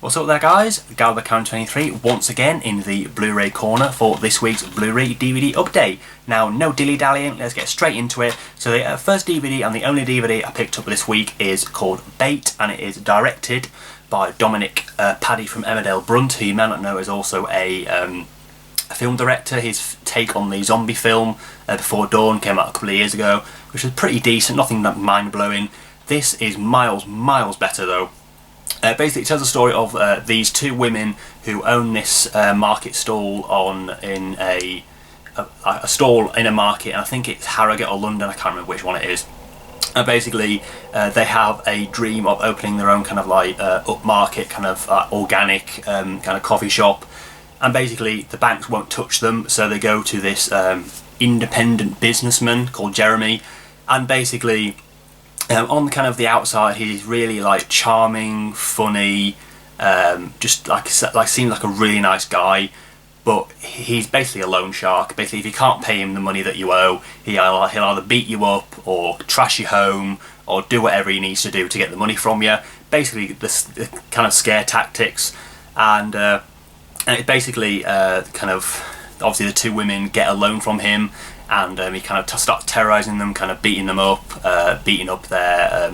What's up there guys, Galbacan23 once again in the Blu-ray corner for this week's Blu-ray DVD update. Now no dilly-dallying, let's get straight into it. So the first DVD and the only DVD I picked up this week is called Bait, and it is directed by Dominic Paddy from Emmerdale Brunt, who you may not know is also a film director. His take on the zombie film Before Dawn came out a couple of years ago, which was pretty decent, nothing that mind-blowing. This is miles better though. Basically, it tells the story of these two women who own this market stall in a stall in a market, and I think it's Harrogate or London, I can't remember which one it is. And basically, they have a dream of opening their own kind of like upmarket, kind of organic kind of coffee shop. And basically, the banks won't touch them, so they go to this independent businessman called Jeremy, and basically. On kind of the outside, he's really like charming, funny, just like seems like a really nice guy. But he's basically a loan shark. Basically, if you can't pay him the money that you owe, he'll either beat you up or trash you home or do whatever he needs to do to get the money from you. Basically, the kind of scare tactics, and it basically kind of obviously the two women get a loan from him. And he kind of starts terrorising them, kind of beating them up, beating up their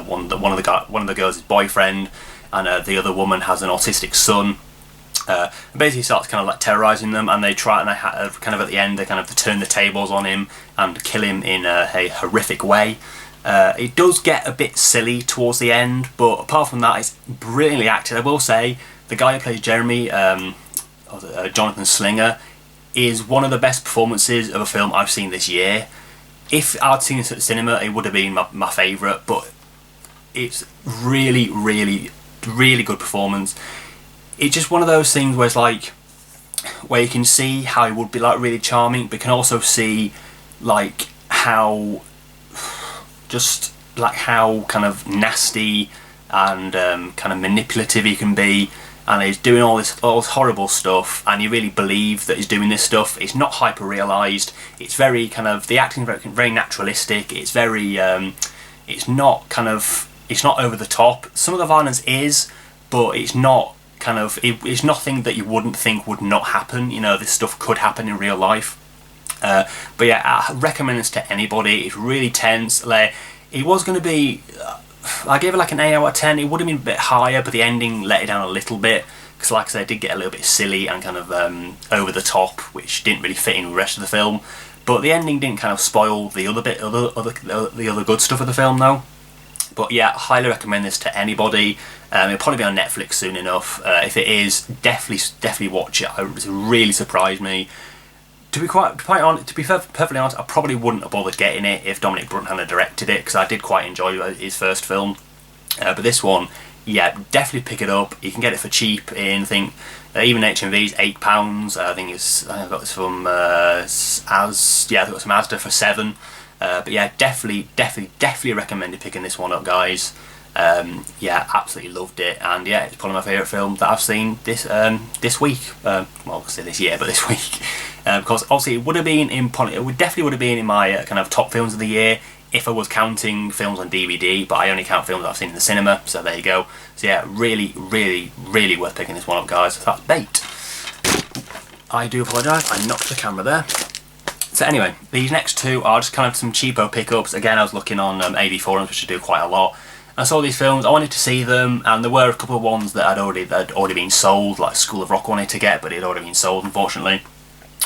one of the girls' boyfriend, and the other woman has an autistic son. And basically starts kind of like terrorising them, and they try, and kind of at the end they kind of turn the tables on him and kill him in a horrific way. It does get a bit silly towards the end, but apart from that, it's brilliantly acted. I will say the guy who plays Jeremy, Jonathan Slinger, is one of the best performances of a film I've seen this year. If I'd seen this at the cinema, it would have been my favourite, but it's really good performance. It's just one of those things where it's like, where you can see how he would be like really charming, but you can also see like how kind of nasty and kind of manipulative he can be. And he's doing all this horrible stuff, and you really believe that he's doing this stuff. It's not hyper-realised. It's very kind of, the acting is very naturalistic. It's very, it's not over the top. Some of the violence is, but it's not kind of, it's nothing that you wouldn't think would not happen. You know, this stuff could happen in real life. But yeah, I recommend this to anybody. It's really tense. Like, it was going to be. I gave it like an 8 out of 10. It would have been a bit higher, but the ending let it down a little bit, because like I said, it did get a little bit silly and kind of over the top, which didn't really fit in with the rest of the film. But the ending didn't kind of spoil the other good stuff of the film though. But yeah, I highly recommend this to anybody. It'll probably be on Netflix soon enough. If it is, definitely watch it. It really surprised me. To be perfectly honest, I probably wouldn't have bothered getting it if Dominic Brunt hadn't directed it, because I did quite enjoy his first film. But this one, yeah, definitely pick it up. You can get it for cheap in, I think, even HMV's £8. I think I got this from I got some Asda for £7. But yeah, definitely recommend picking this one up, guys. Yeah, absolutely loved it, and yeah, it's probably my favourite film that I've seen this week. Well, I'll say this year, but this week. Because obviously it definitely would have been in my kind of top films of the year if I was counting films on DVD, but I only count films that I've seen in the cinema, so there you go. So yeah, really worth picking this one up, guys. So that's Bait. I do apologise, I knocked the camera there. So anyway, these next two are just kind of some cheapo pickups. Again, I was looking on AV forums, which I do quite a lot. I saw these films, I wanted to see them, and there were a couple of ones that had already been sold, like School of Rock I wanted to get, but it had already been sold, unfortunately.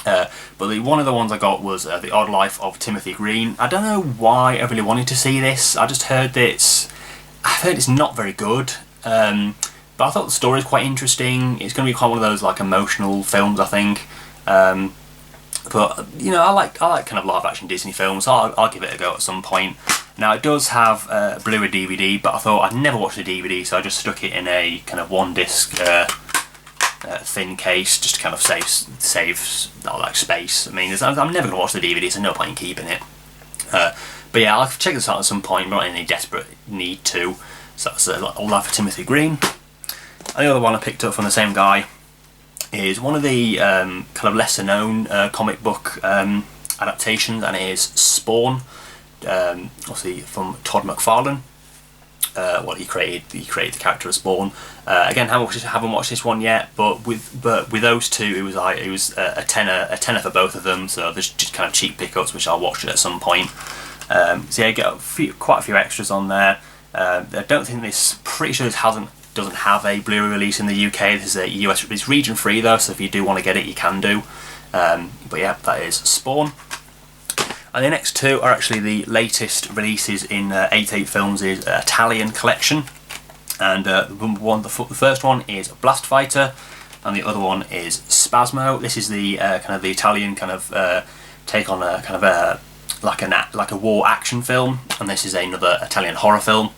But one of the ones I got was The Odd Life of Timothy Green. I don't know why I really wanted to see this. I just heard that I've heard it's not very good, but I thought the story is quite interesting. It's going to be quite one of those like emotional films, I think. But you know, I like kind of live action Disney films, so I'll give it a go at some point. Now it does have a Bluray DVD, but I thought I'd never watch the DVD, so I just stuck it in a kind of one disc thin case, just to kind of save like space. I mean, I'm never going to watch the DVD, so no point in keeping it. But yeah, I'll check this out at some point, not in any desperate need to. So that's Old Life of Timothy Green. And the other one I picked up from the same guy is one of the kind of lesser known comic book adaptations, and it is Spawn, obviously from Todd McFarlane. well, he created the character of Spawn. Again, haven't watched this one yet, but with those two, it was a tenner for both of them. So there's just kind of cheap pickups, which I'll watch it at some point. So yeah, you get quite a few extras on there. I don't think this. Pretty sure this doesn't have a Blu-ray release in the UK. This is a US. It's region free though, so if you do want to get it, you can do. But yeah, that is Spawn. And the next two are actually the latest releases in 88 Films' Italian collection. And the first one is Blast Fighter, and the other one is Spasmo. This is the kind of the Italian kind of take on a kind of like a war action film, and this is another Italian horror film.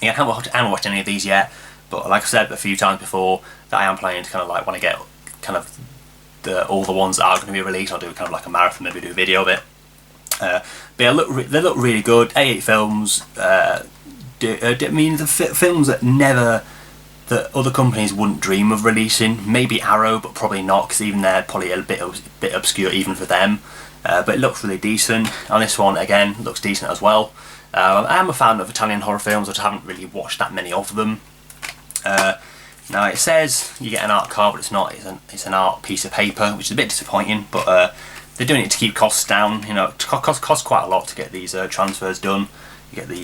Yeah, I haven't watched any of these yet, but like I said a few times before, that I am planning to kind of like when I get kind of all the ones that are going to be released, I'll do kind of like a marathon, maybe do a video of it. But yeah, they look really good. 88 Films. I mean, the films that other companies wouldn't dream of releasing. Maybe Arrow, but probably not, because even they're probably a bit obscure even for them. But it looks really decent. And this one again looks decent as well. I am a fan of Italian horror films. I just haven't really watched that many of them. Now it says you get an art card, but it's not. It's an art piece of paper, which is a bit disappointing. But they're doing it to keep costs down. You know, it costs quite a lot to get these transfers done. You get the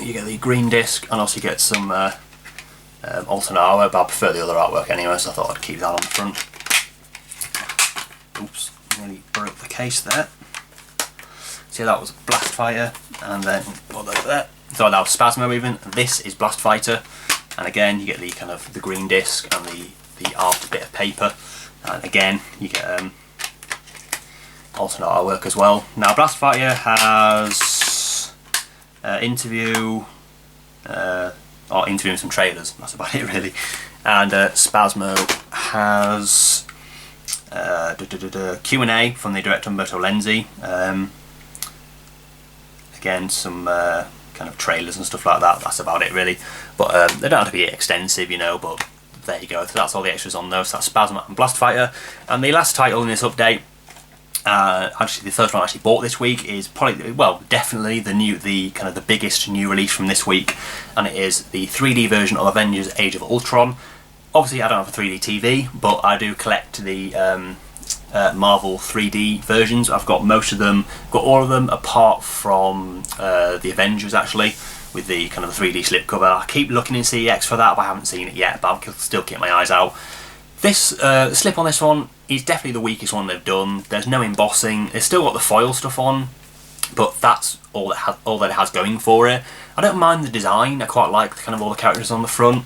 you get the green disc, and also you get some alternate artwork. But I prefer the other artwork anyway, so I thought I'd keep that on the front. Oops, nearly broke the case there. So that was Blast Fighter, and then put that there. So that was Spasmo even. And this is Blast Fighter, and again you get the kind of the green disc and the art bit of paper, and again you get alternate artwork as well. Now Blast Fighter has interviewing some trailers. That's about it really. And Spasmo has Q&A from the director Umberto Lenzi. Again, some kind of trailers and stuff like that. That's about it really. But they don't have to be extensive, you know. But there you go. So that's all the extras on those. So that's Spasmo and Blast Fighter. And the last title in this update, actually the first one I actually bought this week, is probably, well, definitely the kind of the biggest new release from this week, and it is the 3D version of Avengers: Age of Ultron. Obviously, I don't have a 3D TV, but I do collect the Marvel 3D versions. I've got most of them, got all of them apart from the Avengers actually, with the kind of the 3D slipcover. I keep looking in CEX for that, but I haven't seen it yet, but I'll still keep my eyes out. This slip on this one is definitely the weakest one they've done. There's no embossing. It's still got the foil stuff on, but that's all that it has going for it. I don't mind the design. I quite like kind of all the characters on the front,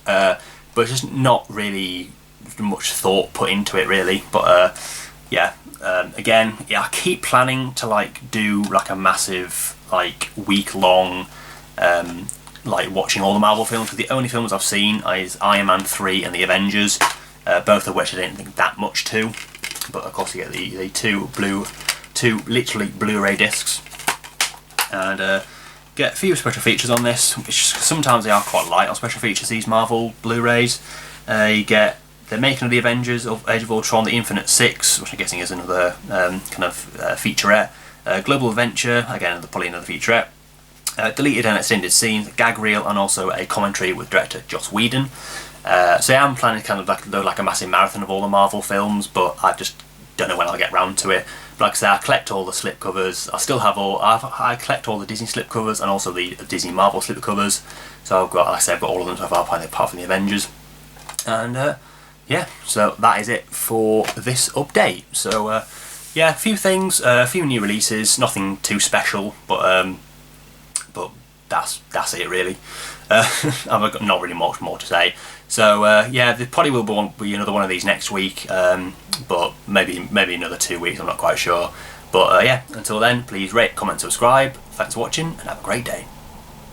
but it's just not really much thought put into it really. But yeah, again, yeah, I keep planning to like do like a massive like week-long like watching all the Marvel films, because the only films I've seen is Iron Man 3 and the Avengers, both of which I didn't think that much to. But of course you get the two literally Blu-ray discs, and get a few special features on this, which sometimes they are quite light on special features, these Marvel Blu-rays. You get the making of the Avengers of Age of Ultron, the Infinite Six, which I'm guessing is another kind of featurette. Global Adventure, again probably another featurette. Deleted and extended scenes, gag reel, and also a commentary with director Joss Whedon. So yeah, I'm planning to kind of do like a massive marathon of all the Marvel films, but I just don't know when I'll get round to it. But like I say, I collect all the slipcovers. I still have I collect all the Disney slipcovers and also the Disney Marvel slipcovers. So I've got, like I said, I've got all of them so far, apart from the Avengers. And yeah, so that is it for this update. So yeah, a few things, a few new releases, nothing too special, but that's it really. I've got not really much more to say. So yeah, there probably will be another one of these next week, but maybe another 2 weeks, I'm not quite sure. But yeah, until then, please rate, comment, subscribe. Thanks for watching, and have a great day.